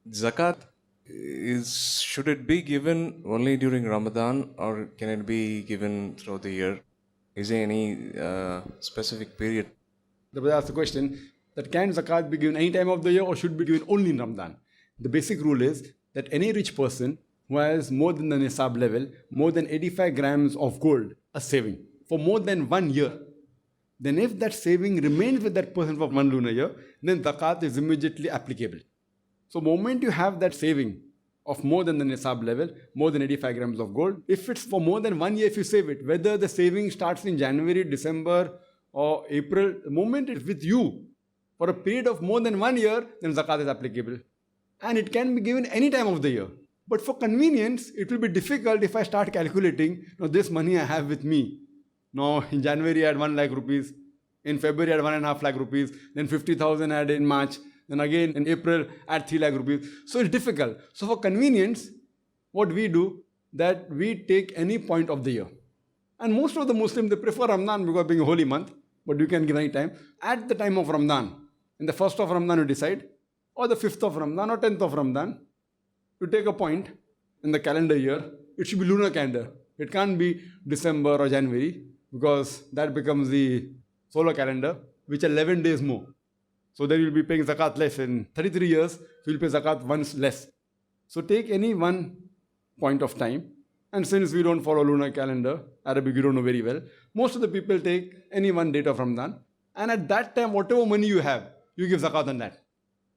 Zakat is should it be given only during Ramadan or can it be given throughout the year? Is there any specific period? The brother asked the question that can zakat be given any time of the year or should be given only in Ramadan? The basic rule is that any rich person who has more than the nisab level, more than 85 grams of gold, a saving for more than 1 year, then if that saving remains with that person for one lunar year, then zakat is immediately applicable. So moment you have that saving of more than the nisab level, more than 85 grams of gold, if it's for more than 1 year, if you save it, whether the saving starts in January, December or April, the moment it's with you for a period of more than 1 year, then zakat is applicable. And it can be given any time of the year. But for convenience, it will be difficult if I start calculating, this money I have with me. Now, in January I had 1 lakh rupees, in February I had 1.5 lakh rupees, then 50,000 I had in March, then again in April I had 3 lakh rupees. So it's difficult. So for convenience, what we do, that we take any point of the year. And most of the Muslims, they prefer Ramadan because being a holy month, but you can give any time. At the time of Ramadan, in the first of Ramadan you decide, or the 5th of Ramadan or 10th of Ramadan, you take a point in the calendar year. It should be lunar calendar. It can't be December or January because that becomes the solar calendar, which are 11 days more. So then you'll be paying zakat less. In 33 years, you'll pay zakat once less. So take any one point of time. And since we don't follow lunar calendar, Arabic you don't know very well, most of the people take any one date of Ramadan. And at that time, whatever money you have, you give zakat on that.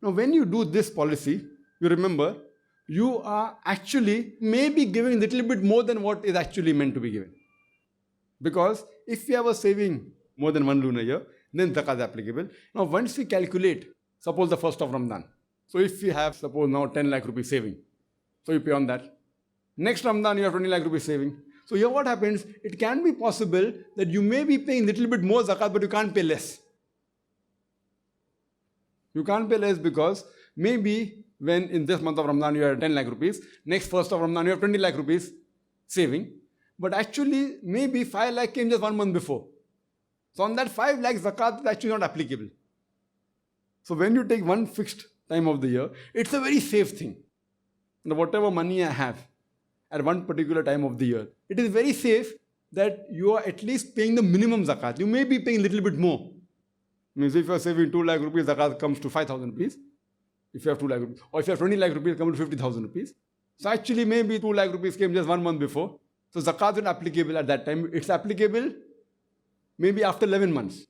Now, when you do this policy, you remember, you are actually maybe giving a little bit more than what is actually meant to be given. Because if you have a saving more than 1 lunar year, then zakat is applicable. Now, once we calculate, suppose the 1st of Ramadan. So if you have, suppose now 10 lakh rupees saving, so you pay on that. Next Ramadan, you have 20 lakh rupees saving. So here what happens, it can be possible that you may be paying a little bit more zakat, but you can't pay less. You can't pay less because maybe when in this month of Ramadan you have 10 lakh rupees, next 1st of Ramadan you have 20 lakh rupees saving, but actually maybe 5 lakh came just 1 month before. So on that 5 lakh zakat is actually not applicable. So when you take one fixed time of the year, it's a very safe thing. Now whatever money I have at one particular time of the year, it is very safe that you are at least paying the minimum zakat. You may be paying a little bit more. Means if you are saving 2 lakh rupees, zakat comes to 5,000 rupees. If you have 2 lakh rupees. Or if you have 20 lakh rupees, it comes to 50,000 rupees. So actually maybe 2 lakh rupees came just 1 month before. So zakat is not applicable at that time. It's applicable maybe after 11 months.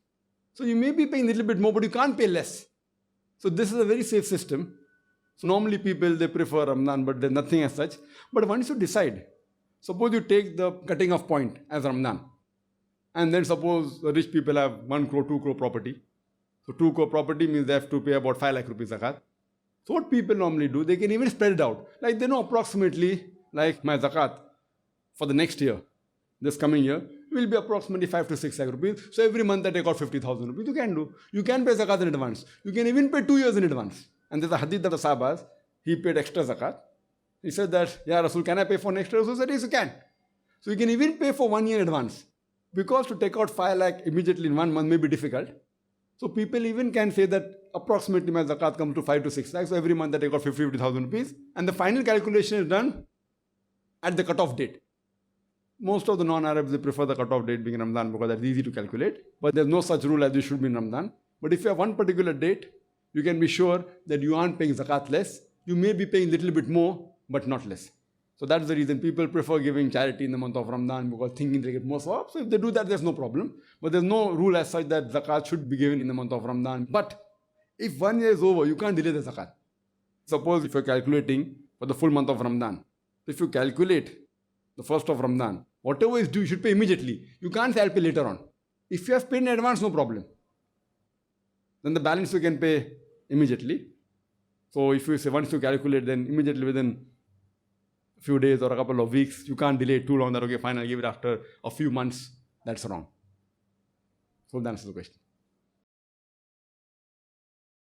So you may be paying a little bit more, but you can't pay less. So this is a very safe system. So normally people, they prefer Ramadan, but there's nothing as such. But once you decide, suppose you take the cutting off point as Ramadan. And then suppose the rich people have 1 crore, 2 crore property. So 2 crore property means they have to pay about 5 lakh rupees zakat. So what people normally do, they can even spread it out. Like they know approximately, like my zakat for the next year, this coming year, will be approximately 5 to 6 lakh rupees. So every month I take out 50,000 rupees. You can do. You can pay zakat in advance. You can even pay 2 years in advance. And there's a hadith of the Sahabas, he paid extra zakat. He said that, Ya Rasul, can I pay for next year? Rasul said, yes, you can. So you can even pay for 1 year in advance. Because to take out 5 lakh immediately in 1 month may be difficult. So people even can say that approximately my zakat comes to 5 to 6 lakhs. So every month I take out 50,000 rupees. And the final calculation is done at the cutoff date. Most of the non-Arabs, they prefer the cutoff date being Ramadan because that's easy to calculate. But there's no such rule as you should be in Ramadan. But if you have one particular date, you can be sure that you aren't paying zakat less. You may be paying a little bit more, but not less. So that's the reason people prefer giving charity in the month of Ramadan because thinking they get more sawab. So if they do that, there's no problem. But there's no rule as such that zakat should be given in the month of Ramadan. But if 1 year is over, you can't delay the zakat. Suppose if you're calculating for the full month of Ramadan, if you calculate the 1st of Ramadan, whatever is due, you should pay immediately. You can't say I'll pay later on. If you have paid in advance, no problem. Then the balance you can pay immediately. So if you say once you calculate, then immediately within a few days or a couple of weeks, you can't delay it too long that, okay, fine, I'll give it after a few months. That's wrong. So that answers the question.